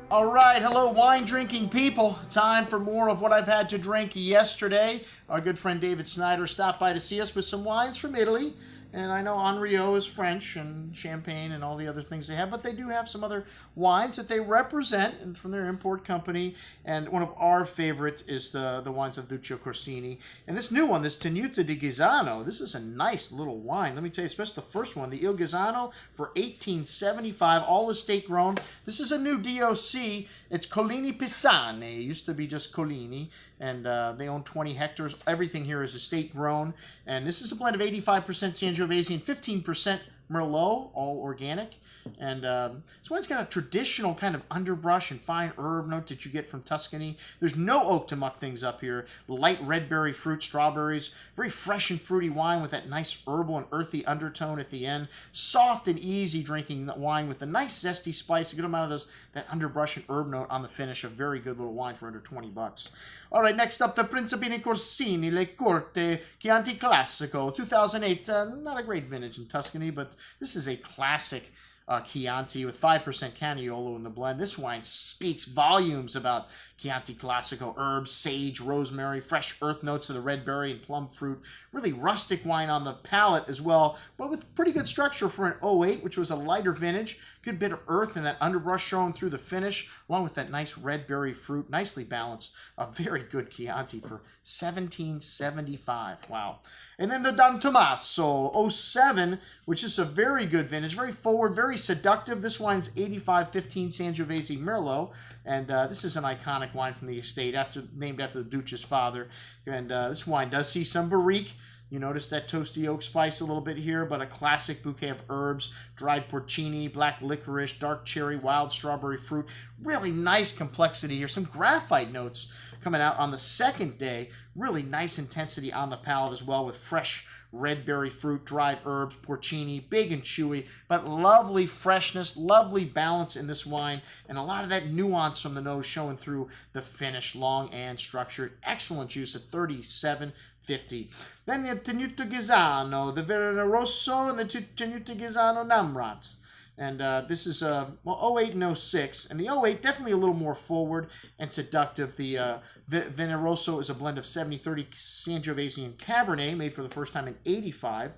All right, hello wine drinking people. Time for more of what I've had to drink yesterday. Our good friend David Snyder stopped by to see us with some wines from Italy. And I know Henriot is French and Champagne and all the other things they have, but they do have some other wines that they represent from their import company. And one of our favorite is the wines of Principe Corsini. And this new one, this Tenuta di Ghizzano, this is a nice little wine. Let me tell you, especially the first one, the Il Ghizzano for 1875, all estate grown. This is a new DOC. It's Collini Pisane. It used to be just Collini, and they own 20 hectares. Everything here is estate grown, and this is a blend of 85% Sangiovese and 15% Merlot, all organic. And this wine's got a traditional kind of underbrush and fine herb note that you get from Tuscany. There's no oak to muck things up here. Light red berry fruit, strawberries, very fresh and fruity wine with that nice herbal and earthy undertone at the end. Soft and easy drinking wine with a nice zesty spice, a good amount of that underbrush and herb note on the finish. A very good little wine for under 20 bucks. All right, next up, the Principe Corsini, Le Corte Chianti Classico, 2008. Not a great vintage in Tuscany, but this is a classic Chianti with 5% Caniolo in the blend. This wine speaks volumes about Chianti Classico herbs, sage, rosemary, fresh earth notes of the red berry and plum fruit. Really rustic wine on the palate as well, but with pretty good structure for an '08, which was a lighter vintage. Good bit of earth and that underbrush showing through the finish, along with that nice red berry fruit. Nicely balanced. A very good Chianti for 1775. Wow. And then the Don Tommaso '07, which is a very good vintage, very forward, very seductive. This wine's 85-15 Sangiovese Merlot, and this is an iconic wine from the estate, named after the Duce's father. And this wine does see some barrique. You notice that toasty oak spice a little bit here, but a classic bouquet of herbs, dried porcini, black licorice, dark cherry, wild strawberry fruit. Really nice complexity here. Some graphite notes coming out on the second day. Really nice intensity on the palate as well, with fresh red berry fruit, dried herbs, porcini, big and chewy, but lovely freshness, lovely balance in this wine, and a lot of that nuance from the nose showing through the finish, long and structured. Excellent juice at 37.50. Then the Tenuta di Ghizzano, the Verona Rosso, and the Tenuta di Ghizzano Namrat. And this is, well, '08 and '06. And the '08, definitely a little more forward and seductive. The Veneroso is a blend of 70-30 Sangiovese and Cabernet, made for the first time in '85.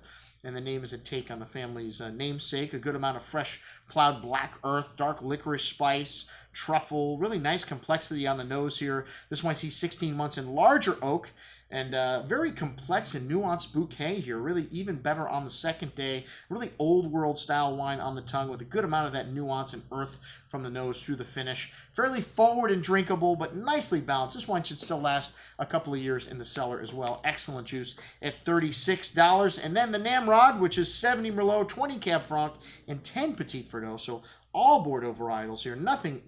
And the name is a take on the family's namesake. A good amount of fresh plowed black earth, dark licorice spice, truffle. Really nice complexity on the nose here. This wine sees 16 months in larger oak. And very complex and nuanced bouquet here. Really even better on the second day. Really old world style wine on the tongue with a good amount of that nuance and earth from the nose through the finish. Fairly forward and drinkable, but nicely balanced. This wine should still last a couple of years in the cellar as well. Excellent juice at $36. And then the Namrod, which is 70 Merlot, 20 Cab Franc, and 10 Petit Verdot. So all Bordeaux varietals here. Nothing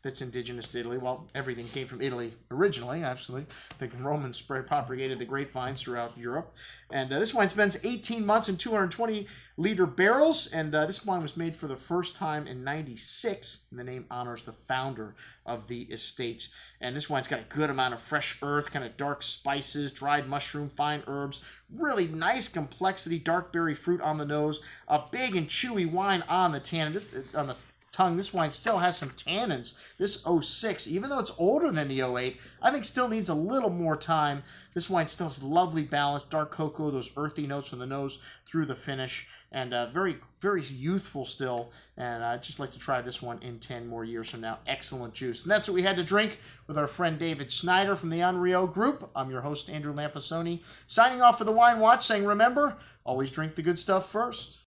that's indigenous to Italy. Well, everything came from Italy originally, actually. The Romans propagated the grapevines throughout Europe. And this wine spends 18 months in 220-liter barrels. And this wine was made for the first time in '96. And the name honors the founder of the estate. And this wine's got a good amount of fresh earth, kind of dark spices, dried mushroom, fine herbs. Really nice complexity, dark berry fruit on the nose. A big and chewy wine on the tannin, on the tongue. This wine still has some tannins. This '06, even though it's older than the '08, I think still needs a little more time. This wine still has lovely balance, dark cocoa, those earthy notes from the nose through the finish, and very, very youthful still. And I'd just like to try this one in 10 more years from now. Excellent juice. And that's what we had to drink with our friend David Snyder from the Henriot Group. I'm your host, Andrew Lampasoni, signing off for the Wine Watch, saying remember, always drink the good stuff first.